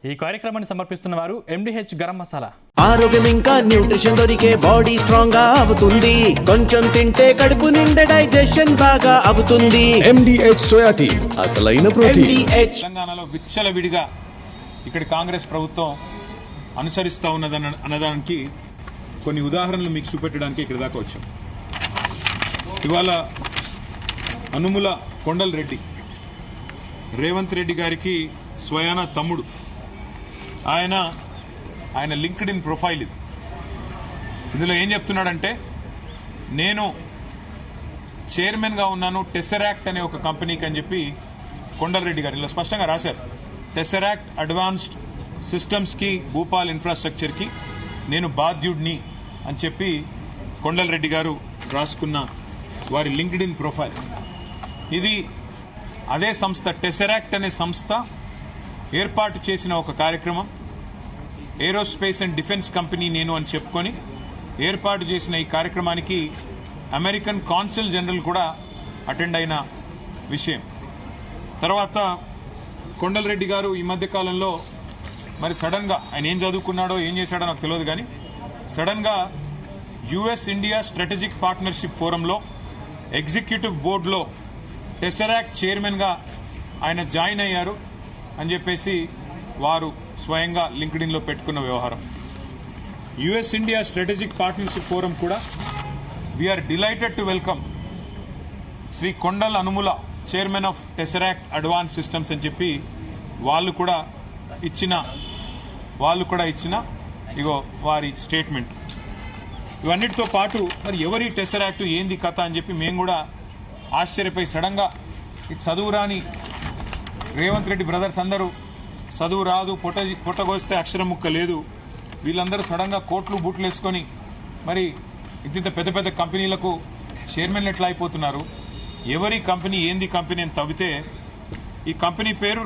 ఈ కార్యక్రమాన్ని సమర్పిస్తున్న వారు MDH గరం మసాలా. ఆరోగ్యం ఇంకా న్యూట్రిషన్ దొరికే బాడీ స్ట్రాంగ్ గా అవుతుంది. కొంచెం తింటే కడుపు నిండా డైజెషన్ బాగా అవుతుంది. MDH సోయా టీ అసలైన ప్రోటీన్. తెలంగాణలో విచ్చలవిడిగా ఇక్కడ కాంగ్రెస్ ప్రభుత్వం అనుసరిస్తూ అన్నదానికి కొన్ని ఉదాహరణలు మీకు చూపెట్టడానికి ఇక్కడ దాకా వచ్చాం. ఇవాళ అనుముల కొండల్ రెడ్డి రేవంత్ రెడ్డి గారికి స్వయాన తమ్ముడు. ఆయన లింక్డ్ ఇన్ ప్రొఫైల్ ఇది. ఇందులో ఏం చెప్తున్నాడంటే, నేను చైర్మన్గా ఉన్నాను టెసరాక్ట్ అనే ఒక కంపెనీకి అని చెప్పి కొండల్ రెడ్డి గారు ఇలా స్పష్టంగా రాశారు. టెసరాక్ట్ అడ్వాన్స్డ్ సిస్టమ్స్కి భూపాల్ ఇన్ఫ్రాస్ట్రక్చర్కి నేను బాధ్యుడిని అని చెప్పి కొండల్ రెడ్డి గారు రాసుకున్న వారి లింక్డ్ ఇన్ ప్రొఫైల్ ఇది. అదే సంస్థ టెసరాక్ట్ అనే సంస్థ ఏర్పాటు చేసిన ఒక కార్యక్రమం, ఏరోస్పేస్ అండ్ డిఫెన్స్ కంపెనీ నేను అని చెప్పుకొని ఏర్పాటు చేసిన ఈ కార్యక్రమానికి అమెరికన్ కాన్సుల్ జనరల్ కూడా అటెండ్ అయిన విషయం. తర్వాత కొండల్ రెడ్డి గారు ఈ మధ్య కాలంలో మరి సడన్గా ఆయన ఏం చదువుకున్నాడో ఏం చేశాడో నాకు తెలియదు, కానీ సడన్గా US ఇండియా స్ట్రాటజిక్ పార్ట్నర్షిప్ ఫోరంలో ఎగ్జిక్యూటివ్ బోర్డులో టెసరాక్ట్ చైర్మన్గా ఆయన జాయిన్ అయ్యారు అని చెప్పేసి వారు స్వయంగా లింక్డ్ ఇన్లో పెట్టుకున్న వ్యవహారం. US India strategic partnership forum కూడా we are delighted to welcome Shri Kondal Anumula chairman of Tesseract advance systems అని చెప్పి వాళ్ళు కూడా ఇచ్చిన ఇగో వారి స్టేట్మెంట్. ఇవన్నిటితో పాటు మరి ఎవరి టెసరాక్ట్ ఏంది కథ అని చెప్పి మేము కూడా ఆశ్చర్యపోయి సడన్గా ఇది చదువు రాని రేవంత్ రెడ్డి బ్రదర్స్ అందరూ చదువు రాదు, పొట్టగోస్తే అక్షరం ముక్క లేదు, వీళ్ళందరూ సడన్గా కోట్లు బూట్లు వేసుకొని మరి ఇంత పెద్ద పెద్ద కంపెనీలకు చైర్మన్లు ఎట్లా అయిపోతున్నారు, ఎవరి కంపెనీ ఏంది కంపెనీ అని తవ్వితే ఈ కంపెనీ పేరు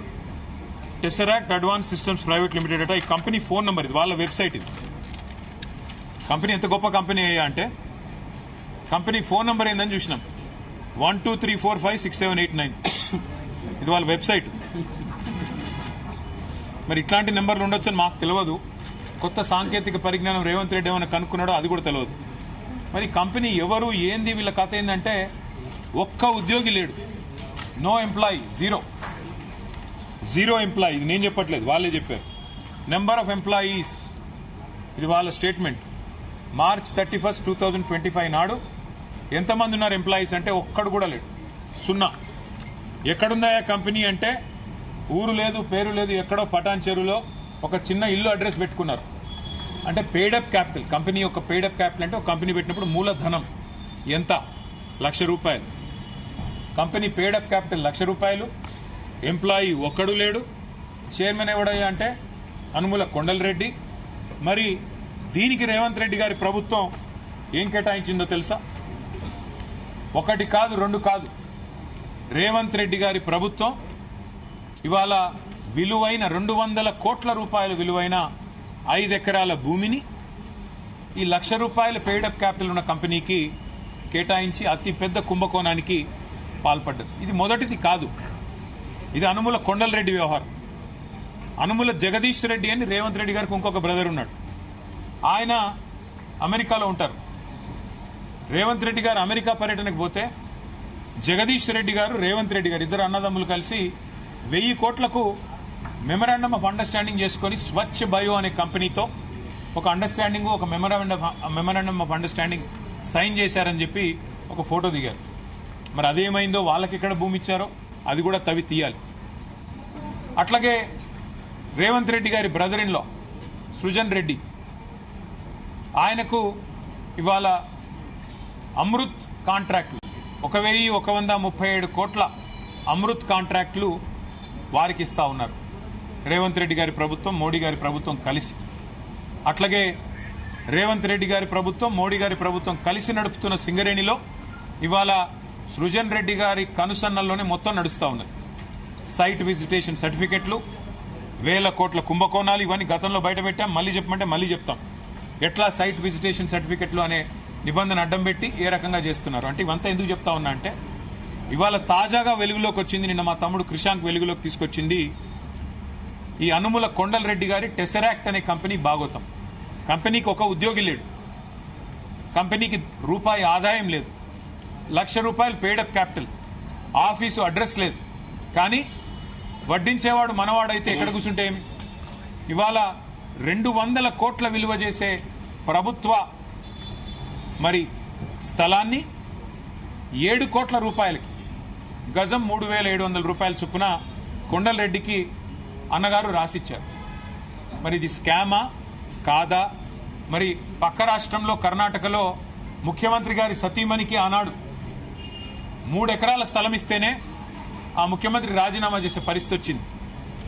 టెసరాక్ట్ అడ్వాన్స్ సిస్టమ్స్ ప్రైవేట్ లిమిటెడ్ అట. ఈ కంపెనీ ఫోన్ నెంబర్ ఇది, వాళ్ళ వెబ్సైట్ ఇది. కంపెనీ ఎంత గొప్ప కంపెనీ అయ్యా అంటే కంపెనీ ఫోన్ నెంబర్ ఏందని చూసినాం, 12345678 ఇది వాళ్ళ వెబ్సైట్. మరి ఇట్లాంటి నెంబర్లు ఉండొచ్చని మాకు తెలియదు. కొత్త సాంకేతిక పరిజ్ఞానం రేవంత్ రెడ్డి ఏమైనా కనుక్కున్నాడో అది కూడా తెలియదు. మరి కంపెనీ ఎవరు ఏంది వీళ్ళ కథ ఏంటంటే ఒక్క ఉద్యోగి లేడు, నో ఎంప్లాయీ, జీరో ఎంప్లాయీ. ఇది నేను చెప్పట్లేదు, వాళ్ళే చెప్పారు. నెంబర్ ఆఫ్ ఎంప్లాయీస్ ఇది వాళ్ళ స్టేట్మెంట్. March 31, 2025 నాడు ఎంతమంది ఉన్నారు ఎంప్లాయీస్ అంటే ఒక్కడు కూడా లేడు, 0. ఎక్కడుందా కంపెనీ అంటే ఊరు లేదు, పేరు లేదు, ఎక్కడో పటాన్ చెరువులో ఒక చిన్న ఇల్లు అడ్రస్ పెట్టుకున్నారు. అంటే పెయిడప్ క్యాపిటల్, కంపెనీ యొక్క పెయిడప్ క్యాపిటల్ అంటే ఒక కంపెనీ పెట్టినప్పుడు మూలధనం ఎంత, ₹1,00,000. కంపెనీ పెయిడప్ క్యాపిటల్ ₹1,00,000, ఎంప్లాయీ ఒక్కడు లేడు. చైర్మన్ ఎవడయ్యా అంటే అనుముల కొండల్ రెడ్డి. మరి దీనికి రేవంత్ రెడ్డి గారి ప్రభుత్వం ఏం కేటాయించిందో తెలుసా? 1 కాదు 2 కాదు, రేవంత్ రెడ్డి గారి ప్రభుత్వం ఇవాళ విలువైన 200 కోట్ల రూపాయల విలువైన 5 ఎకరాల భూమిని ఈ ₹1,00,000 పెయిడప్ క్యాపిటల్ ఉన్న కంపెనీకి కేటాయించి అతి పెద్ద కుంభకోణానికి పాల్పడ్డది. ఇది మొదటిది కాదు, ఇది అనుముల కొండల్ రెడ్డి వ్యవహారం. అనుముల జగదీష్ రెడ్డి అని రేవంత్ రెడ్డి గారికి ఇంకొక బ్రదర్ ఉన్నాడు, ఆయన అమెరికాలో ఉంటారు. రేవంత్ రెడ్డి గారు అమెరికా పర్యటనకు పోతే జగదీష్ రెడ్డి గారు రేవంత్ రెడ్డి గారు ఇద్దరు అన్నదమ్ములు కలిసి 1000 కోట్లకు మెమరాండమ్ ఆఫ్ అండర్స్టాండింగ్ చేసుకుని స్వచ్ఛ బయో అనే కంపెనీతో ఒక అండర్స్టాండింగ్, ఒక మెమరాండమ్ ఆఫ్ అండర్స్టాండింగ్ సైన్ చేశారని చెప్పి ఒక ఫోటో దిగారు. మరి అదేమైందో, వాళ్ళకి ఎక్కడ భూమి ఇచ్చారో అది కూడా తవ్వి తీయాలి. అట్లాగే రేవంత్ రెడ్డి గారి brother in law Srujan Reddy, ఆయనకు ఇవాళ అమృత్ కాంట్రాక్టులు 1,137 కోట్ల అమృత్ కాంట్రాక్టులు వారికి ఇస్తా ఉన్నారు రేవంత్ రెడ్డి గారి ప్రభుత్వం, మోడీ గారి ప్రభుత్వం కలిసి. అట్లాగే రేవంత్ రెడ్డి గారి ప్రభుత్వం, మోడీ గారి ప్రభుత్వం కలిసి నడుపుతున్న సింగరేణిలో ఇవాళ సృజన్ రెడ్డి గారి కనుసన్నల్లోనే మొత్తం నడుస్తూ ఉన్నది. సైట్ విజిటేషన్ సర్టిఫికెట్లు, 1,000 కోట్ల కుంభకోణాలు, ఇవన్నీ గతంలో బయటపెట్టాం, మళ్ళీ చెప్పమంటే మళ్ళీ చెప్తాం. ఎట్లా సైట్ విజిటేషన్ సర్టిఫికెట్లు అనే నిబంధన అడ్డం పెట్టి ఏ రకంగా చేస్తున్నారు అంటే ఇవంతా ఎందుకు చెప్తా ఉన్నా అంటే ఇవాళ తాజాగా వెలుగులోకి వచ్చింది, నిన్న మా తమ్ముడు క్రిషాంక్ వెలుగులోకి తీసుకొచ్చింది ఈ అనుముల కొండలరెడ్డి గారి టెసరాక్ట్ అనే కంపెనీ భాగోతం. కంపెనీకి ఒక ఉద్యోగి లేడు, కంపెనీకి రూపాయి ఆదాయం లేదు, ₹1,00,000 పేడప్ క్యాపిటల్, ఆఫీసు అడ్రస్ లేదు. కానీ వడ్డించేవాడు మనవాడైతే ఎక్కడ కూర్చుంటే ఏమి? ఇవాళ 200 కోట్ల విలువ చేసే ప్రభుత్వ మరి స్థలాన్ని 7 కోట్ల రూపాయలకి, గజం ₹3,700 చొప్పున కొండలరెడ్డికి అన్నగారు రాసిచ్చారు. మరి ఇది స్కామా కాదా? మరి పక్క రాష్ట్రంలో కర్ణాటకలో ముఖ్యమంత్రి గారి సతీమణికి ఆనాడు 3 ఎకరాల స్థలం ఇస్తేనే ఆ ముఖ్యమంత్రి రాజీనామా చేసే పరిస్థితి వచ్చింది.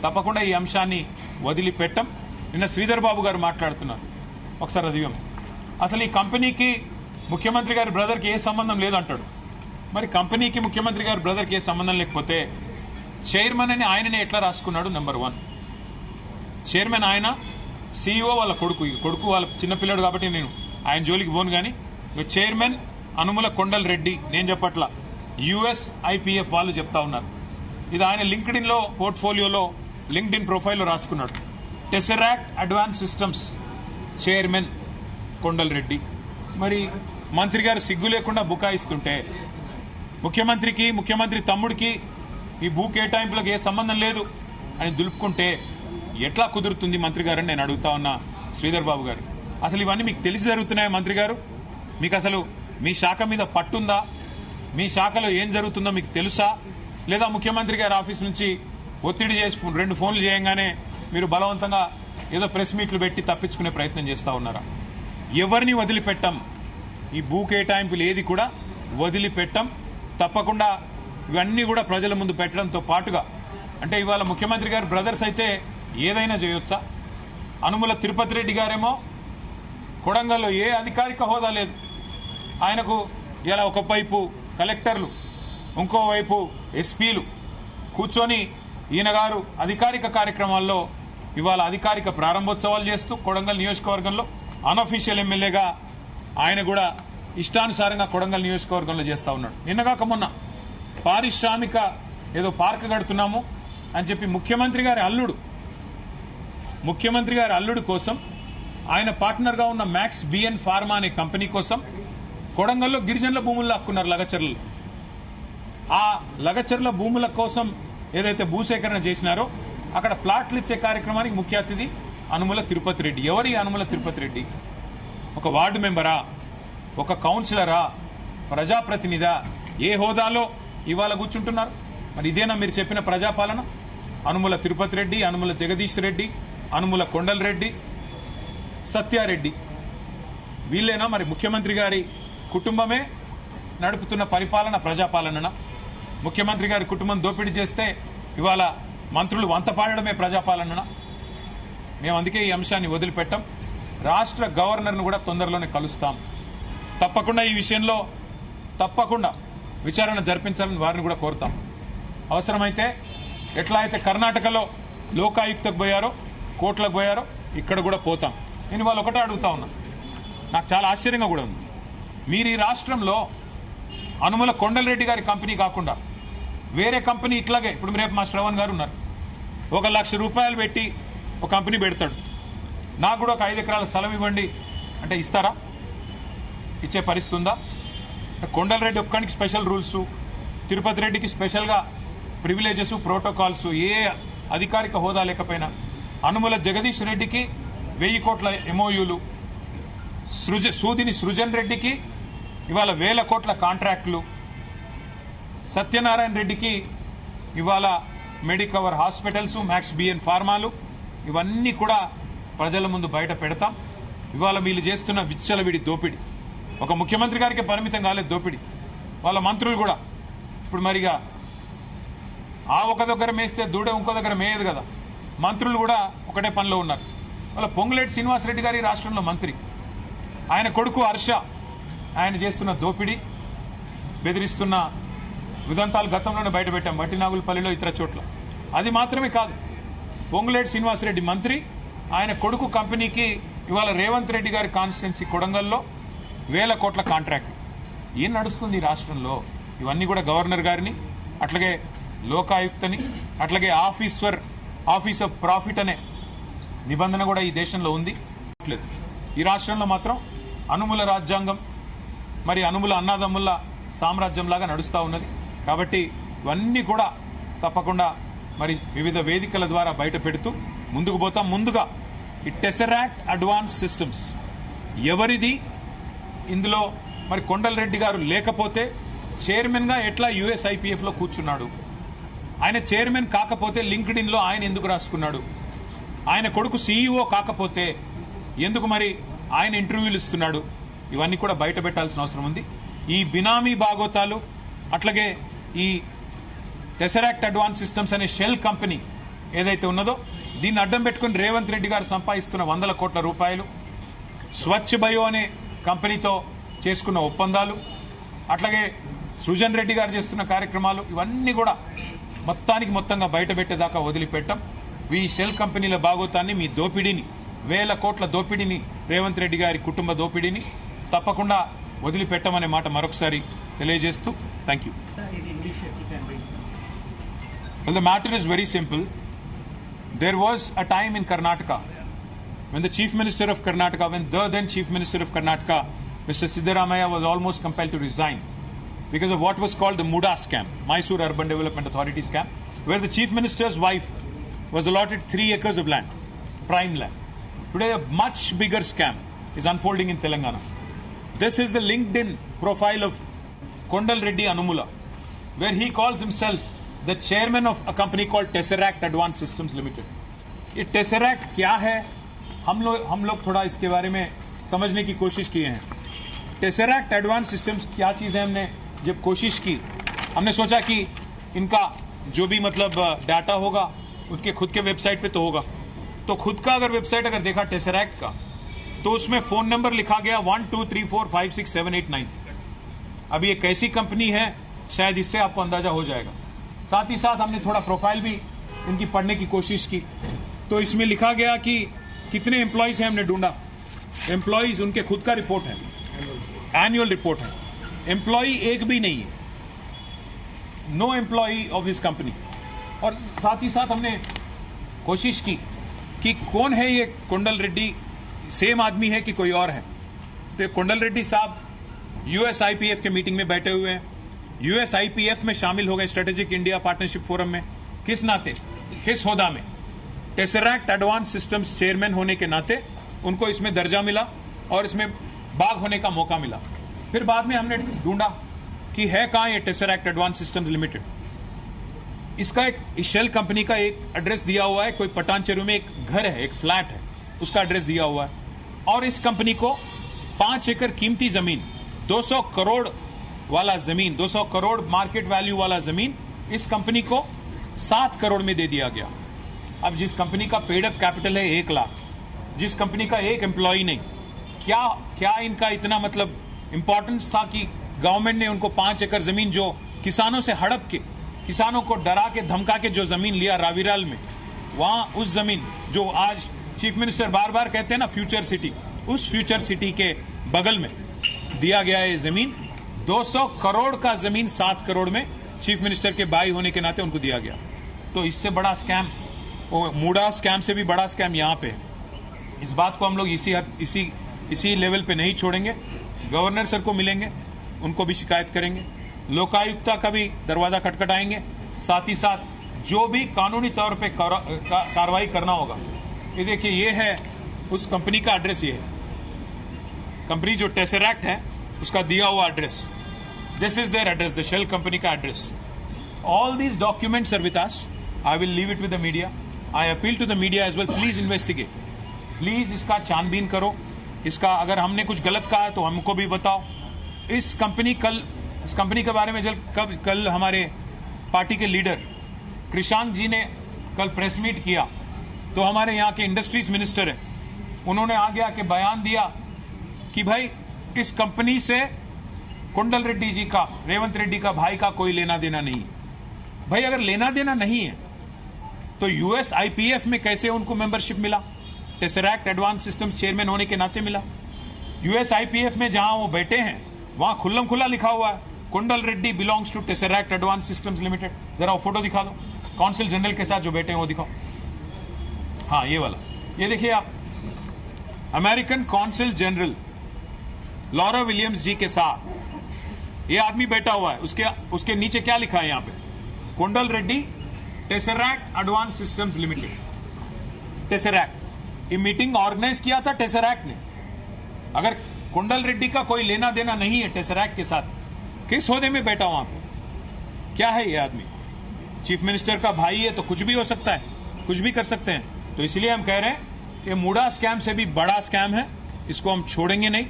తప్పకుండా ఈ అంశాన్ని వదిలిపెట్టం. నిన్న శ్రీధర్ బాబు గారు మాట్లాడుతున్నారు, ఒకసారి అది అసలు ఈ కంపెనీకి ముఖ్యమంత్రి గారి బ్రదర్కి ఏ సంబంధం లేదంటాడు. మరి కంపెనీకి ముఖ్యమంత్రి గారి బ్రదర్కి ఏ సంబంధం లేకపోతే చైర్మన్ అని ఆయననే ఎట్లా రాసుకున్నాడు? నెంబర్ 1 చైర్మన్ ఆయన, CEO వాళ్ళ కొడుకు. ఈ కొడుకు వాళ్ళ చిన్నపిల్లడు కాబట్టి నేను ఆయన జోలికి పోను. కానీ చైర్మన్ అనుముల కొండలరెడ్డి, నేను చెప్పట్లా, USIPF వాళ్ళు చెప్తా ఉన్నారు. ఇది ఆయన లింక్డ్ఇన్ లో పోర్ట్ఫోలియోలో లింక్డ్ఇన్ ప్రొఫైల్లో రాసుకున్నాడు. టెసరాక్ట్ అడ్వాన్స్ సిస్టమ్స్ చైర్మన్ కొండలరెడ్డి. మరి మంత్రి గారు సిగ్గు లేకుండా బుకాయిస్తుంటే, ముఖ్యమంత్రికి ముఖ్యమంత్రి తమ్ముడికి ఈ భూ కేటాయింపులకు ఏ సంబంధం లేదు అని దులుపుకుంటే ఎట్లా కుదురుతుంది మంత్రి గారని నేను అడుగుతా ఉన్నా శ్రీధర్ బాబు గారు. అసలు ఇవన్నీ మీకు తెలిసి జరుగుతున్నాయా మంత్రి గారు? మీకు అసలు మీ శాఖ మీద పట్టుందా? మీ శాఖలో ఏం జరుగుతుందో మీకు తెలుసా? లేదా ముఖ్యమంత్రి గారి ఆఫీస్ నుంచి ఒత్తిడి చేసి 2 ఫోన్లు చేయంగానే మీరు బలవంతంగా ఏదో ప్రెస్ మీట్లు పెట్టి తప్పించుకునే ప్రయత్నం చేస్తా ఉన్నారా? ఎవరిని వదిలిపెట్టం, ఈ భూ కేటాయింపులు ఏది కూడా వదిలిపెట్టం. తప్పకుండా ఇవన్నీ కూడా ప్రజల ముందు పెట్టడంతో పాటుగా, అంటే ఇవాళ ముఖ్యమంత్రి గారి బ్రదర్స్ అయితే ఏదైనా చేయొచ్చా? అనుముల తిరుపతి రెడ్డి గారేమో కొడంగల్లో ఏ అధికారిక హోదా లేదు ఆయనకు. ఇలా ఒకవైపు కలెక్టర్లు, ఇంకోవైపు ఎస్పీలు కూర్చొని ఈయన గారు అధికారిక కార్యక్రమాల్లో ఇవాళ అధికారిక ప్రారంభోత్సవాలు చేస్తూ కొడంగల్ నియోజకవర్గంలో అన్అఫీషియల్ ఎమ్మెల్యేగా ఆయన కూడా ఇష్టానుసారంగా కొడంగల్ నియోజకవర్గంలో చేస్తా ఉన్నాడు. నిన్నగాక మొన్న పారిశ్రామిక ఏదో పార్క్ కడుతున్నాము అని చెప్పి ముఖ్యమంత్రి గారి అల్లుడు కోసం, ఆయన పార్ట్నర్గా ఉన్న మ్యాక్స్ బిఎన్ ఫార్మా అనే కంపెనీ కోసం కొడంగల్లో గిరిజనుల భూములు లాక్కున్నారు లగచర్లలో. ఆ లగచర్ల భూముల కోసం ఏదైతే భూసేకరణ చేసినారో అక్కడ ప్లాట్లు ఇచ్చే కార్యక్రమానికి ముఖ్య అతిథి అనుముల తిరుపతి రెడ్డి. ఎవరి అనుముల తిరుపతి రెడ్డి? ఒక వార్డు మెంబరా, ఒక కౌన్సిలరా, ప్రజాప్రతినిధా? ఏ హోదాలో ఇవాళ కూర్చుంటున్నారు? మరి ఇదేనా మీరు చెప్పిన ప్రజాపాలన? అనుముల తిరుపతి రెడ్డి, అనుముల జగదీష్ రెడ్డి, అనుముల కొండలరెడ్డి, సత్యారెడ్డి, వీళ్ళేనా మరి ముఖ్యమంత్రి గారి కుటుంబమే నడుపుతున్న పరిపాలన ప్రజాపాలన? ముఖ్యమంత్రి గారి కుటుంబం దోపిడీ చేస్తే ఇవాళ మంత్రులు వంతపాడడమే ప్రజాపాలన? మేము అందుకే ఈ అంశాన్ని వదిలిపెట్టాం. రాష్ట్ర గవర్నర్ను కూడా తొందరలోనే కలుస్తాం. తప్పకుండా ఈ విషయంలో తప్పకుండా విచారణ జరిపించాలని వారిని కూడా కోరుతాం. అవసరమైతే ఎట్లా అయితే కర్ణాటకలో లోకాయుక్తకు పోయారో, కోర్టులకు పోయారో, ఇక్కడ కూడా పోతాం. నేను వాళ్ళు ఒకటే అడుగుతా ఉన్నా, నాకు చాలా ఆశ్చర్యంగా కూడా ఉంది. మీరు ఈ రాష్ట్రంలో అనుముల కొండలరెడ్డి గారి కంపెనీ కాకుండా వేరే కంపెనీ ఇట్లాగే, ఇప్పుడు రేపు మా శ్రవణ్ గారు ఉన్నారు, ₹1,00,000 పెట్టి ఒక కంపెనీ పెడతాడు, నాకు కూడా ఒక 5 ఎకరాల స్థలం ఇవ్వండి అంటే ఇస్తారా? ఇచ్చే పరిస్థితి ఉందా? కొండలరెడ్డి ఒక్కడికి స్పెషల్ రూల్స్, తిరుపతి రెడ్డికి స్పెషల్గా ప్రివిలేజెస్, ప్రోటోకాల్స్, ఏ అధికారిక హోదా లేకపోయినా, అనుముల జగదీష్ రెడ్డికి 1000 కోట్ల MOUలు, సూదిని సృజన్ రెడ్డికి ఇవాళ 1000 కోట్ల కాంట్రాక్టులు, సత్యనారాయణ రెడ్డికి ఇవాళ మెడికవర్ హాస్పిటల్స్, మ్యాక్స్ బిఎన్ ఫార్మాలు, ఇవన్నీ కూడా ప్రజల ముందు బయట పెడతాం. ఇవాళ వీళ్ళు చేస్తున్న విచ్చలవిడి దోపిడి ఒక ముఖ్యమంత్రి గారికి పరిమితం కాలేదు దోపిడి, వాళ్ళ మంత్రులు కూడా. ఇప్పుడు మరిగా ఆ ఒక దగ్గర మేస్తే దూడ ఇంకో దగ్గర మేయదు కదా, మంత్రులు కూడా ఒకటే పనిలో ఉన్నారు. వాళ్ళ పొంగులేటి శ్రీనివాసరెడ్డి గారి రాష్ట్రంలో మంత్రి, ఆయన కొడుకు హర్ష, ఆయన చేస్తున్న దోపిడీ, బెదిరిస్తున్న విదంతాలు గతంలోనే బయటపెట్టాం, బట్టినాగులపల్లిలో, ఇతర చోట్ల. అది మాత్రమే కాదు, పొంగులేటి శ్రీనివాసరెడ్డి మంత్రి, ఆయన కొడుకు కంపెనీకి ఇవాళ రేవంత్ రెడ్డి గారి కాన్స్టిట్యున్సీ కొడంగల్లో 1000 కోట్ల కాంట్రాక్ట్. ఏం నడుస్తుంది ఈ రాష్ట్రంలో? ఇవన్నీ కూడా గవర్నర్ గారిని, అట్లాగే లోకాయుక్తని, అట్లాగే office for office of profit అనే నిబంధన కూడా ఈ దేశంలో ఉంది. ఈ రాష్ట్రంలో మాత్రం అనుముల రాజ్యాంగం, మరి అనుముల అన్నాదమ్ముల సామ్రాజ్యంలాగా నడుస్తూ ఉన్నది. కాబట్టి ఇవన్నీ కూడా తప్పకుండా మరి వివిధ వేదికల ద్వారా బయట పెడుతూ ముందుకు పోతాం. ముందుగా ఈ టెసరాక్ట్ అడ్వాన్స్ సిస్టమ్స్ ఎవరిది, ఇందులో మరి కొండలరెడ్డి గారు లేకపోతే చైర్మన్గా ఎట్లా యుఎస్ఐపిఎఫ్లో కూర్చున్నాడు, ఆయన చైర్మన్ కాకపోతే లింక్డ్ఇన్లో ఆయన ఎందుకు రాసుకున్నాడు, ఆయన కొడుకు సీఈఓ కాకపోతే ఎందుకు మరి ఆయన ఇంటర్వ్యూలు ఇస్తున్నాడు, ఇవన్నీ కూడా బయట పెట్టాల్సిన అవసరం ఉంది. ఈ బినామీ బాగోతాలు, అట్లాగే ఈ టెసరాక్ట్ అడ్వాన్స్ సిస్టమ్స్ అనే షెల్ కంపెనీ ఏదైతే ఉన్నదో దీన్ని అడ్డం పెట్టుకుని రేవంత్ రెడ్డి గారు సంపాదిస్తున్న 100 కోట్ల రూపాయలు, స్వచ్ఛ బయో అనే కంపెనీతో చేసుకున్న ఒప్పందాలు, అట్లాగే సృజన్ రెడ్డి గారు చేస్తున్న కార్యక్రమాలు, ఇవన్నీ కూడా మొత్తంగా బయట పెట్టేదాకా వదిలిపెట్టం. ఈ షెల్ కంపెనీల బాగోతాన్ని, మీ దోపిడీని, 1000 కోట్ల దోపిడీని, రేవంత్ రెడ్డి గారి కుటుంబ దోపిడీని తప్పకుండా వదిలిపెట్టమనే మాట మరొకసారి తెలియజేస్తూ thank you. Well, the matter is very simple. There was a time in Karnataka when the Chief Minister of Karnataka, when the then Chief Minister of Karnataka, Mr. Siddaramaiah, was almost compelled to resign because of what was called the Muda scam, Mysore Urban Development Authority scam, where the Chief Minister's wife was allotted 3 acres of land, prime land. Today, a much bigger scam is unfolding in Telangana. This is the LinkedIn profile of Kondal Reddy Anumula, where he calls himself the chairman of a company called Tesseract Advanced Systems Limited. ये Tesseract क्या है, हम लोग थोड़ा इसके बारे में समझने की कोशिश किए हैं. Tesseract Advanced Systems क्या चीज़ है, हमने जब कोशिश की, हमने सोचा कि इनका जो भी मतलब डाटा होगा उनके खुद के वेबसाइट पे तो होगा, तो खुद का अगर वेबसाइट अगर देखा Tesseract का, तो उसमें फ़ोन नंबर लिखा गया 12345678 अभी ये कैसी कंपनी है शायद इससे आपको अंदाजा हो जाएगा. साथ ही साथ हमने थोड़ा प्रोफाइल भी इनकी पढ़ने की कोशिश की, तो इसमें लिखा गया कि कितने एम्प्लॉयज हैं हमने ढूंढा. एम्प्लॉयज उनके खुद का रिपोर्ट है, एनुअल रिपोर्ट है, एम्प्लॉय एक भी नहीं है, no employee of his company. और साथ ही साथ हमने कोशिश की कि कौन है ये कोंडल रेड्डी, सेम आदमी है कि कोई और है. तो कोंडल रेड्डी साहब यूएसआईपीएफ के मीटिंग में बैठे हुए हैं, यूएसआईपीएफ में शामिल हो गए स्ट्रेटेजिक इंडिया पार्टनरशिप फोरम में, किस नाते, किस होदा में, टेसरैक्ट एडवांस सिस्टम्स चेयरमैन होने के नाते उनको इसमें दर्जा मिला और इसमें भाग होने का मौका मिला. फिर बाद में हमने ढूंढा कि है कहाँ ये टेसरैक्ट एडवांस सिस्टम्स लिमिटेड. इसका एक शेल कंपनी का एक एड्रेस दिया हुआ है, कोई पटानचेरू में एक घर है, एक फ्लैट है, उसका एड्रेस दिया हुआ है. और इस कंपनी को 5 एकड़ कीमती जमीन, 200 करोड़ वाला जमीन, 200 करोड़ मार्केट वैल्यू वाला जमीन इस कंपनी को 7 करोड़ में दे दिया गया. अब जिस कंपनी का पेड अप कैपिटल है 1 लाख, जिस कंपनी का एक एम्प्लॉय नहीं, क्या इनका इतना मतलब इंपॉर्टेंस था कि गवर्नमेंट ने उनको 5 एकड़ जमीन जो किसानों से हड़प के, किसानों को डरा के धमका के जो जमीन लिया रावीराल में, वहां उस जमीन जो आज चीफ मिनिस्टर बार बार कहते हैं ना फ्यूचर सिटी, उस फ्यूचर सिटी के बगल में दिया गया है जमीन. 200 करोड़ का जमीन 7 करोड़ में चीफ मिनिस्टर के भाई होने के नाते उनको दिया गया. तो इससे बड़ा स्कैम, मूडा स्कैम से भी बड़ा स्कैम यहाँ पे है. इस बात को हम लोग इसी लेवल पे नहीं छोड़ेंगे. गवर्नर सर को मिलेंगे, उनको भी शिकायत करेंगे, लोकायुक्ता का भी दरवाजा खटखटाएंगे. साथ ही साथ जो भी कानूनी तौर पे कार्रवाई करना होगा. ये देखिए, ये है उस कंपनी का एड्रेस, ये है कंपनी जो टेसरैक्ट है उसका दिया हुआ address. This is their address, the shell company का address. All these documents are with us. I will leave it with the media. I appeal to the media as well, please investigate, please इसका छानबीन करो. इसका अगर हमने कुछ गलत कहा है तो हमको भी बताओ. इस कंपनी के बारे में कल हमारे पार्टी के लीडर कृषांक जी ने कल प्रेस मीट किया, तो हमारे यहाँ के इंडस्ट्रीज मिनिस्टर है, उन्होंने आगे आके बयान दिया कि भाई इस कंपनी से कुंडल रेड्डी जी का, रेवंत रेड्डी का भाई का कोई लेना देना नहीं है. भाई अगर लेना देना नहीं है तो यूएसआईपीएफ में कैसे उनको मेंबरशिप मिला? टेसरैक्ट एडवांस सिस्टम्स चेयरमैन होने के नाते मिला. यूएसआईपीएफ में जहां वो बैठे हैं वहां खुल्लम खुला लिखा हुआ है Kundal Reddy belongs to Tesseract advance systems Limited. जरा वो फोटो दिखा दो, काउंसिल जनरल के साथ जो बैठे हैं वो दिखाओ. हाँ ये वाला, ये देखिए आप, American consul general Laura Williams ji के साथ ये आदमी बैठा हुआ है, उसके नीचे क्या लिखा है यहाँ पे, Kondal Reddy Tesseract advance systems limited. Tesseract, ये मीटिंग ऑर्गेनाइज किया था टेसरैक्ट ने। अगर कोंडल रेड्डी का कोई लेना देना नहीं है टेसरैक्ट के साथ, किस ओहदे में बैठा वहां पे, क्या है ये आदमी? चीफ मिनिस्टर का भाई है तो कुछ भी हो सकता है, कुछ भी कर सकते हैं। तो इसलिए हम कह रहे हैं ये मूडा स्कैम से भी बड़ा स्कैम है, इसको हम छोड़ेंगे नहीं।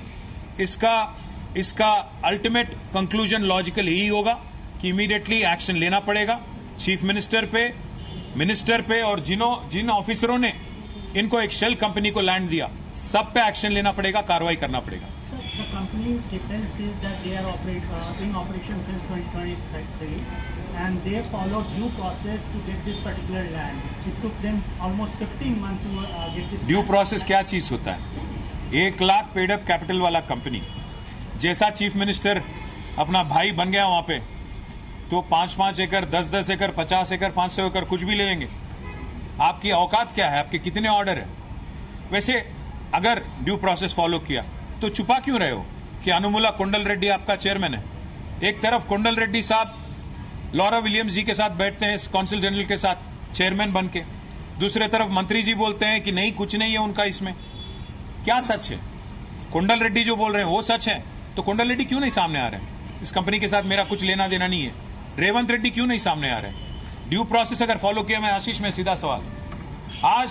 इसका अल्टीमेट कंक्लूजन लॉजिकल यही होगा कि इमीडिएटली एक्शन लेना पड़ेगा चीफ मिनिस्टर पे और जिन ऑफिसरों ने इनको एक शेल कंपनी को लैंड दिया, सब पे एक्शन लेना पड़ेगा, कार्रवाई करना पड़ेगा। The company defense is that they are in operation since 2023 and they followed due process to get this particular land. It took them almost 15 months to get this. Due process क्या चीज होता है? 1 lakh paid up capital वाला company, जैसा chief minister अपना भाई बन गया वहां पे, तो 5-5 एकड़, 10-10 एकड़, 50 एकड़, 500 एकड़ कुछ भी ले लेंगे। आपकी औकात क्या है? आपके कितने ऑर्डर है? वैसे अगर ड्यू प्रोसेस फॉलो किया तो छुपा क्यों रहे हो कि अनुमुला कोंडल रेड्डी आपका चेयरमैन है? एक तरफ कोंडल रेड्डी साहब लॉरा विलियम्स जी के साथ बैठते हैं कौंसिल जनरल के साथ चेयरमैन बन के, दूसरे तरफ मंत्री जी बोलते हैं कि नहीं कुछ नहीं है उनका इसमें। क्या सच है? कोंडल रेड्डी जो बोल रहे हैं वो सच है, तो कोंडल रेड्डी क्यों नहीं सामने आ रहे हैं? इस कंपनी के साथ मेरा कुछ लेना देना नहीं है। रेवंत रेड्डी क्यों नहीं सामने आ रहे हैं? ड्यू प्रोसेस अगर फॉलो किया, मैं आशीष में सीधा सवाल, आज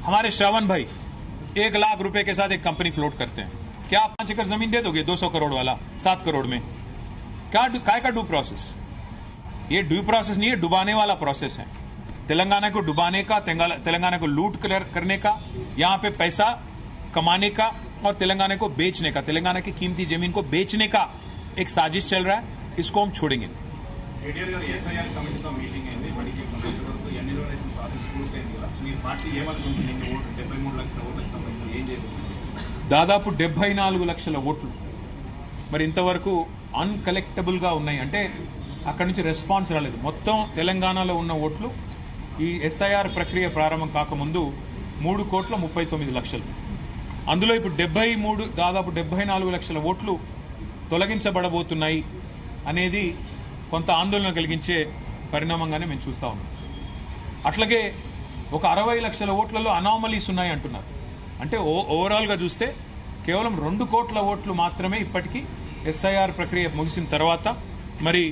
हमारे श्रावण भाई 1 लाख रुपए के साथ एक कंपनी फ्लोट करते हैं, क्या आप 5 एकड़ जमीन दे दोगे 200 करोड़ वाला 7 करोड़ में? काय का ड्यू प्रोसेस? ये ड्यू प्रोसेस नहीं है, डुबाने वाला प्रोसेस है। तेलंगाना को डुबाने का, तेलंगाना को लूट करने का, यहां पे पैसा कमाने का और तेलंगाना को बेचने का, तेलंगाना की कीमती जमीन को बेचने का एक साजिश चल रहा है। इसको हम छोड़ेंगे। దాదాపు 74 లక్షల ఓట్లు మరి ఇంతవరకు అన్కలెక్టబుల్ గా ఉన్నాయి, అంటే అక్కడి నుంచి రెస్పాన్స్ రాలేదు. మొత్తం తెలంగాణలో ఉన్న ఓట్లు ఈ ఎస్ఐఆర్ ప్రక్రియ ప్రారంభం కాకముందు 3,39,00,000. అందులో ఇప్పుడు దాదాపు 74 లక్షల ఓట్లు తొలగించబడబోతున్నాయి అనేది కొంత ఆందోళన కలిగించే పరిణామంగానే మేము చూస్తా ఉన్నాం. అట్లాగే ఒక 60 లక్షల ఓట్లలో అనామలీస్ ఉన్నాయి అంటున్నారు. అంటే ఓవరాల్ గా చూస్తే కేవలం 2 కోట్ల ఓట్లు మాత్రమే ఇప్పటికీ ఎస్ఐఆర్ ప్రక్రియ ముగిసిన తర్వాత మరి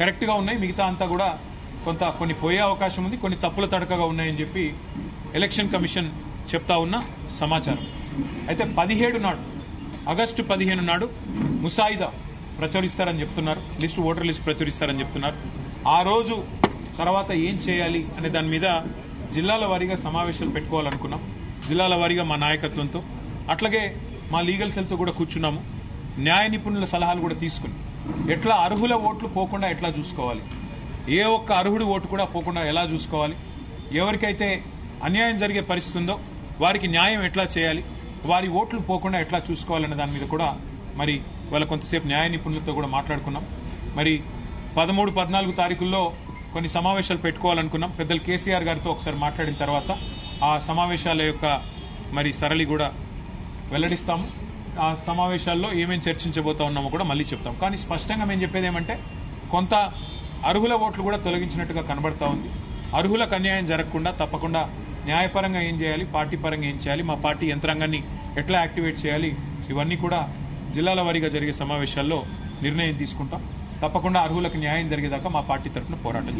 కరెక్ట్ గా ఉన్నాయి. మిగతా అంతా కూడా కొన్ని పోయే అవకాశం ఉంది, కొన్ని తప్పుల తడకగా ఉన్నాయని చెప్పి ఎలక్షన్ కమిషన్ చెప్తా ఉన్న సమాచారం. అయితే 17 నాడు, ఆగస్టు 15 నాడు ముసాయిదా ప్రచురిస్తారని చెప్తున్నారు, ఓటర్ లిస్ట్ ప్రచురిస్తారని చెప్తున్నారు. ఆ రోజు తర్వాత ఏం చేయాలి అనే దాని మీద జిల్లాల వారీగా సమావేశాలు పెట్టుకోవాలనుకున్నాం, జిల్లాల వారీగా మా నాయకత్వంతో, అట్లాగే మా లీగల్ సెల్తో కూడా కూర్చున్నాము. న్యాయ నిపుణుల సలహాలు కూడా తీసుకుని ఎట్లా అర్హుల ఓట్లు పోకుండా ఎట్లా చూసుకోవాలి, ఏ ఒక్క అర్హుడి ఓటు కూడా పోకుండా ఎలా చూసుకోవాలి, ఎవరికైతే అన్యాయం జరిగే పరిస్థితి ఉందో వారికి న్యాయం ఎట్లా చేయాలి, వారి ఓట్లు పోకుండా ఎట్లా చూసుకోవాలనే దాని మీద కూడా మరి వాళ్ళ కొంతసేపు న్యాయ నిపుణులతో కూడా మాట్లాడుకున్నాం. మరి 13, 14 తారీఖుల్లో కొన్ని సమావేశాలు పెట్టుకోవాలనుకున్నాం. పెద్దలు కేసీఆర్ గారితో ఒకసారి మాట్లాడిన తర్వాత ఆ సమావేశాల యొక్క మరి సరళి కూడా వెల్లడిస్తాము. ఆ సమావేశాల్లో ఏమేమి చర్చించబోతా ఉన్నామో కూడా మళ్ళీ చెప్తాం. కానీ స్పష్టంగా మేము చెప్పేది ఏమంటే కొంత అర్హుల ఓట్లు కూడా తొలగించినట్టుగా కనబడతా ఉంది. అర్హులకు అన్యాయం జరగకుండా తప్పకుండా న్యాయపరంగా ఏం చేయాలి, పార్టీ పరంగా ఏం చేయాలి, మా పార్టీ యంత్రాంగాన్ని ఎట్లా యాక్టివేట్ చేయాలి, ఇవన్నీ కూడా జిల్లాల వారీగా జరిగే సమావేశాల్లో నిర్ణయం తీసుకుంటాం. తప్పకుండా అర్హులకు న్యాయం జరిగేదాకా మా పార్టీ తరఫున పోరాటం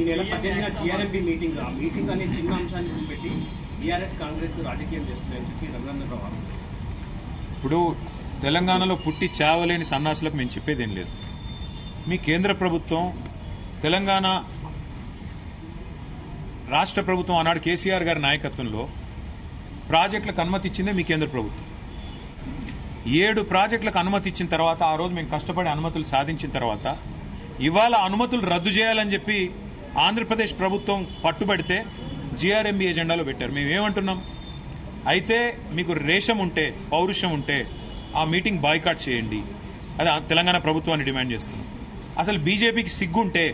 ఇప్పుడు తెలంగాణలో పుట్టి చావలేని సన్నాసులకు మేము చెప్పేదేం లేదు. మీ కేంద్ర ప్రభుత్వం, తెలంగాణ రాష్ట్ర ప్రభుత్వం ఆనాడు కేసీఆర్ గారి నాయకత్వంలో ప్రాజెక్టులకు అనుమతి ఇచ్చిందే మీ కేంద్ర ప్రభుత్వం. 7 ప్రాజెక్టులకు అనుమతి ఇచ్చిన తర్వాత, ఆ రోజు మేము కష్టపడి అనుమతులు సాధించిన తర్వాత ఇవాళ అనుమతులు రద్దు చేయాలని చెప్పి ఆంధ్రప్రదేశ్ ప్రభుత్వం పట్టుబడితే జీఆర్ఎంబీ ఎజెండాలో పెట్టారు. మేమేమంటున్నాం, అయితే మీకు రేషం ఉంటే, పౌరుషం ఉంటే ఆ మీటింగ్ బాయ్కాట్ చేయండి, అది తెలంగాణ ప్రభుత్వాన్ని డిమాండ్ చేస్తున్నాం. అసలు బీజేపీకి సిగ్గుంటే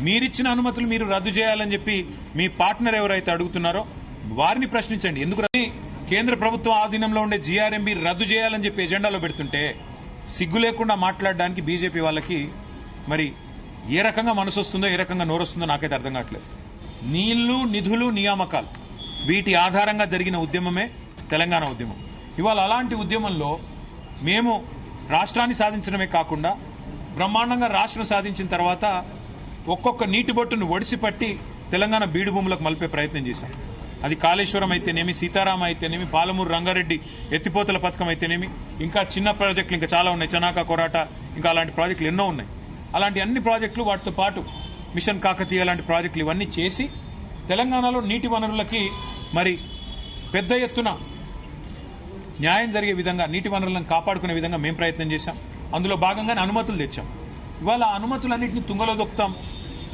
మీరిచ్చిన అనుమతులు మీరు రద్దు చేయాలని చెప్పి మీ పార్ట్నర్ ఎవరైతే అడుగుతున్నారో వారిని ప్రశ్నించండి. ఎందుకు కేంద్ర ప్రభుత్వం ఆధీనంలో ఉండే జీఆర్ఎంబీ రద్దు చేయాలని చెప్పి ఎజెండాలో పెడుతుంటే సిగ్గు లేకుండా మాట్లాడడానికి బీజేపీ వాళ్ళకి మరి ఏ రకంగా మనసు వస్తుందో, ఏ రకంగా నోరొస్తుందో నాకైతే అర్థం కావట్లేదు. నీళ్లు, నిధులు, నియామకాలు వీటి ఆధారంగా జరిగిన ఉద్యమమే తెలంగాణ ఉద్యమం. ఇవాళ అలాంటి ఉద్యమంలో మేము రాష్ట్రాన్ని సాధించడమే కాకుండా బ్రహ్మాండంగా రాష్ట్రం సాధించిన తర్వాత ఒక్కొక్క నీటి బొట్టును ఒడిసిపట్టి తెలంగాణ బీడు భూములకు మలిపే ప్రయత్నం చేశాం. అది కాళేశ్వరం అయితేనేమి, సీతారామ అయితేనేమి, పాలమూరు రంగారెడ్డి ఎత్తిపోతల పథకం అయితేనేమి, ఇంకా చిన్న ప్రాజెక్టులు ఇంకా చాలా ఉన్నాయి, చనాక, కొరాట, ఇంకా అలాంటి ప్రాజెక్టులు ఎన్నో ఉన్నాయి. అలాంటి అన్ని ప్రాజెక్టులు, వాటితో పాటు మిషన్ కాకతీయ లాంటి ప్రాజెక్టులు ఇవన్నీ చేసి తెలంగాణలో నీటి వనరులకి మరి పెద్ద ఎత్తున న్యాయం జరిగే విధంగా, నీటి వనరులను కాపాడుకునే విధంగా మేము ప్రయత్నం చేశాం. అందులో భాగంగానే అనుమతులు తెచ్చాం. ఇవాళ అనుమతులన్నింటినీ తుంగలో దొక్కుతాం.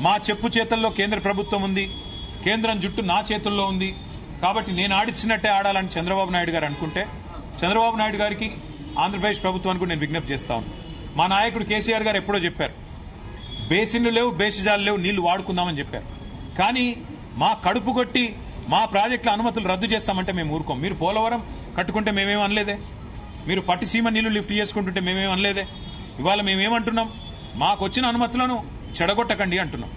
మా చెప్పు చేతల్లో కేంద్ర ప్రభుత్వం ఉంది, కేంద్రం జుట్టు నా చేతుల్లో ఉంది, కాబట్టి నేను ఆడిచ్చినట్టే ఆడాలని చంద్రబాబు నాయుడు గారు అనుకుంటే, చంద్రబాబు నాయుడు గారికి, ఆంధ్రప్రదేశ్ ప్రభుత్వానికి నేను విజ్ఞప్తి చేస్తా ఉన్నాను. మా నాయకుడు కేసీఆర్ గారు ఎప్పుడో చెప్పారు, బేసిన్లు లేవు, బేసిజాలు లేవు, నీళ్లు వాడుకుందామని చెప్పారు. కానీ మా కడుపు కొట్టి మా ప్రాజెక్టుల అనుమతులు రద్దు చేస్తామంటే మేము ఊరుకోం. మీరు పోలవరం కట్టుకుంటే మేమేం అనలేదే, మీరు పట్టిసీమ నీళ్లు లిఫ్ట్ చేసుకుంటుంటే మేమేం అనలేదే. ఇవాళ మేమేమంటున్నాం, మాకు వచ్చిన అనుమతులను చెడగొట్టకండి అంటున్నాం.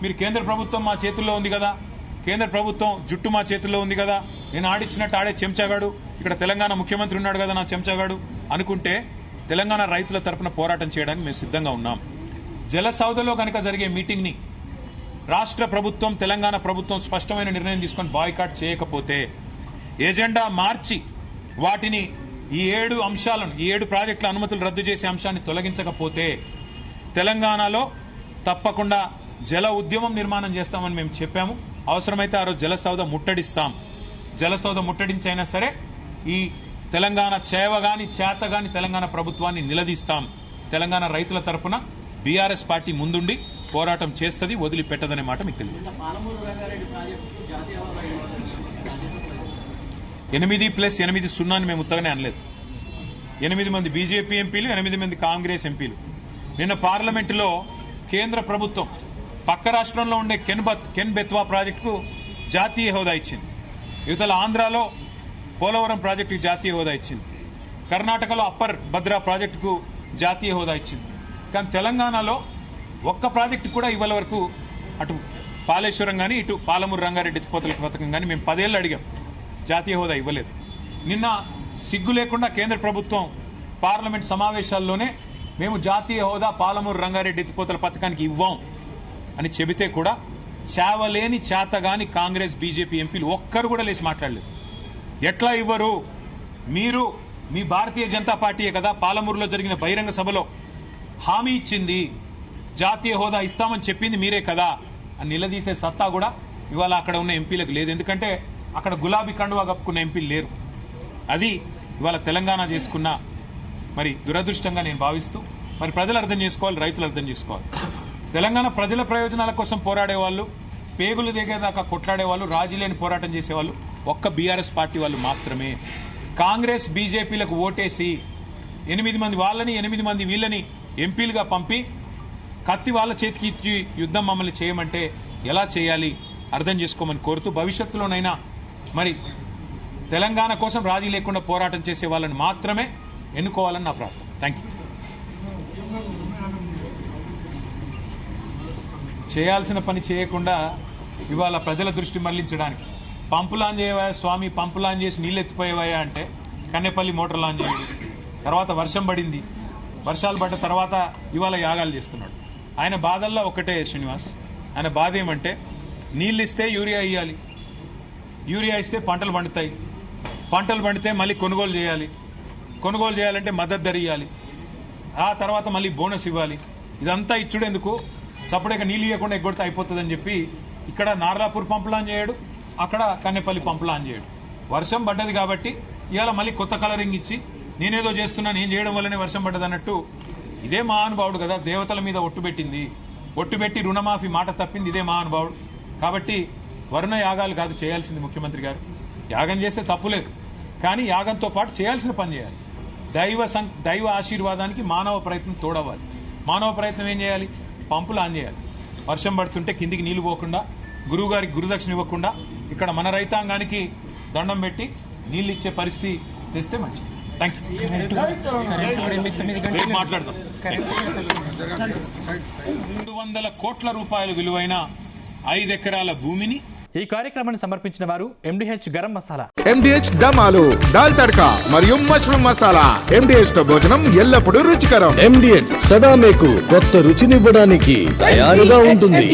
మీరు కేంద్ర ప్రభుత్వం మా చేతుల్లో ఉంది కదా, కేంద్ర ప్రభుత్వం జుట్టు మా చేతుల్లో ఉంది కదా, నేను ఆడిచ్చినట్టు ఆడే చెంచాగాడు, ఇక్కడ తెలంగాణ ముఖ్యమంత్రి ఉన్నాడు కదా నా చెంచాగాడు అనుకుంటే తెలంగాణ రైతుల తరపున పోరాటం చేయడానికి మేము సిద్ధంగా ఉన్నాం. జలసౌదలో కనుక జరిగే మీటింగ్ ని రాష్ట్ర ప్రభుత్వం, తెలంగాణ ప్రభుత్వం స్పష్టమైన నిర్ణయం తీసుకొని బాయ్కాట్ చేయకపోతే, ఎజెండా మార్చి వాటిని ఈ 7 అంశాలను, ఈ 7 ప్రాజెక్టుల అనుమతులు రద్దు చేసే అంశాన్ని తొలగించకపోతే తెలంగాణలో తప్పకుండా జల ఉద్యమం నిర్మాణం చేస్తామని మేము చెప్పాము. అవసరమైతే ఆ రోజు జలసౌద ముట్టడిస్తాం. జలసౌద ముట్టడించైనా సరే ఈ తెలంగాణ చేవగాని చేతగాని తెలంగాణ ప్రభుత్వాన్ని నిలదీస్తాం. తెలంగాణ రైతుల తరపున బీఆర్ఎస్ పార్టీ ముందుండి పోరాటం చేస్తుంది, వదిలిపెట్టదనే మాట మీకు తెలియజేస్తాం. 8+8 మేము ఉత్తగానే అనలేదు. 8 మంది బీజేపీ ఎంపీలు, 8 మంది కాంగ్రెస్ ఎంపీలు నిన్న పార్లమెంటులో కేంద్ర ప్రభుత్వం పక్క రాష్ట్రంలో ఉండే కెన్ బెత్వా ప్రాజెక్టుకు జాతీయ హోదా ఇచ్చింది. ఇవతల ఆంధ్రాలో పోలవరం ప్రాజెక్టుకు జాతీయ హోదా ఇచ్చింది. కర్ణాటకలో అప్పర్ భద్రా ప్రాజెక్టుకు జాతీయ హోదా ఇచ్చింది. కానీ తెలంగాణలో ఒక్క ప్రాజెక్టు కూడా ఇవాళ వరకు, అటు కాళేశ్వరం కానీ, ఇటు పాలమూరు రంగారెడ్డి ఎత్తిపోతల పథకం కానీ మేము 10 ఏళ్ళు అడిగాం, జాతీయ హోదా ఇవ్వలేదు. నిన్న సిగ్గు లేకుండా కేంద్ర ప్రభుత్వం పార్లమెంట్ సమావేశాల్లోనే మేము జాతీయ హోదా పాలమూరు రంగారెడ్డి ఎత్తిపోతల పథకానికి ఇవ్వం అని చెబితే కూడా చావలేని చేతగాని కాంగ్రెస్, బీజేపీ ఎంపీలు ఒక్కరు కూడా లేచి మాట్లాడలేదు. ఎట్లా ఇవ్వరు? మీరు, మీ భారతీయ జనతా పార్టీయే కదా పాలమూరులో జరిగిన బహిరంగ సభలో హామీ ఇచ్చింది, జాతీయ హోదా ఇస్తామని చెప్పింది మీరే కదా అని నిలదీసే సత్తా కూడా ఇవాళ అక్కడ ఉన్న ఎంపీలకు లేదు. ఎందుకంటే అక్కడ గులాబీ కండువా కప్పుకున్న ఎంపీలు లేరు. అది ఇవాళ తెలంగాణ చేసుకున్న మరి దురదృష్టంగా నేను భావిస్తూ, మరి ప్రజలు అర్థం చేసుకోవాలి, రైతులు అర్థం చేసుకోవాలి. తెలంగాణ ప్రజల ప్రయోజనాల కోసం పోరాడేవాళ్ళు, పేగులు దిగేదాకా కొట్లాడేవాళ్ళు, రాజీ లేని పోరాటం చేసేవాళ్ళు ఒక్క బీఆర్ఎస్ పార్టీ వాళ్ళు మాత్రమే. కాంగ్రెస్, బీజేపీలకు ఓటేసి 8 మంది వాళ్ళని, 8 మంది వీళ్ళని ఎంపీలుగా పంపి కత్తి వాళ్ళ చేతికి ఇచ్చి యుద్ధం మమ్మల్ని చేయమంటే ఎలా చేయాలి అర్థం చేసుకోమని కోరుతూ, భవిష్యత్తులోనైనా మరి తెలంగాణ కోసం రాజీ లేకుండా పోరాటం చేసే వాళ్ళని మాత్రమే ఎన్నుకోవాలని నా ప్రార్థన. Thank you. చేయాల్సిన పని చేయకుండా ఇవాళ ప్రజల దృష్టి మళ్లించడానికి పంపులాన్ చేయవా స్వామి, పంపులాన్ చేసి నీళ్ళు ఎత్తిపోయేవా అంటే కన్నెపల్లి మోటార్ లాంచ్ చేయడు. తర్వాత వర్షం పడింది, వర్షాలు పడ్డ తర్వాత ఇవాళ యాగాలు చేస్తున్నాడు. ఆయన బాధల్లో ఒకటే శ్రీనివాస్, ఆయన బాధ ఏమంటే నీళ్ళు ఇస్తే యూరియా ఇవ్వాలి, యూరియా ఇస్తే పంటలు పండుతాయి, పంటలు పండితే మళ్ళీ కొనుగోలు చేయాలి, కొనుగోలు చేయాలంటే మద్దతు ధర ఇవ్వాలి, ఆ తర్వాత మళ్ళీ బోనస్ ఇవ్వాలి. ఇదంతా ఇచ్చుడెందుకు? తప్పుడేక నీళ్ళు ఇవ్వకుండా ఎగ్గొడితే అయిపోతుందని చెప్పి ఇక్కడ నార్లాపూర్ పంపులాన్ చేయడు, అక్కడ కన్నెపల్లి పంపులాన్ చేయడు. వర్షం పడ్డది కాబట్టి ఇవాళ మళ్ళీ కొత్త కలరింగ్ ఇచ్చి నేనేదో చేస్తున్నా, నేను చేయడం వల్లనే వర్షం పడ్డది అన్నట్టు. ఇదే మహానుభావుడు కదా దేవతల మీద ఒట్టు పెట్టింది, ఒట్టు పెట్టి రుణమాఫీ మాట తప్పింది ఇదే మహానుభావుడు. కాబట్టి వరుణ యాగాలు కాదు చేయాల్సింది ముఖ్యమంత్రి గారు. యాగం చేస్తే తప్పులేదు, కానీ యాగంతో పాటు చేయాల్సిన పని చేయాలి. దైవ ఆశీర్వాదానికి మానవ ప్రయత్నం తోడవ్వాలి. మానవ ప్రయత్నం ఏం చేయాలి? పంపులు ఆన్ చేయాలి. వర్షం పడుతుంటే కిందికి నీళ్లు పోకుండా, గురువు గారికి గురుదక్షిణ ఇవ్వకుండా, ఇక్కడ మన రైతాంగానికి దండం పెట్టి నీళ్ళు ఇచ్చే పరిస్థితి తెస్తే మంచిది. Thank you. మాట్లాడదాం. 200 కోట్ల రూపాయల విలువైన 5 ఎకరాల భూమిని ఈ కార్యక్రమాన్ని సమర్పించిన వారు MDH గరం మసాలా. MDH దమాలు, దాల్ తడక మరియు మష్రూమ్ మసాలా. MDH తో భోజనం ఎల్లప్పుడూ రుచికరం. MDH సదా మీకు కొత్త రుచినివ్వడానికి తయారుగా ఉంటుంది.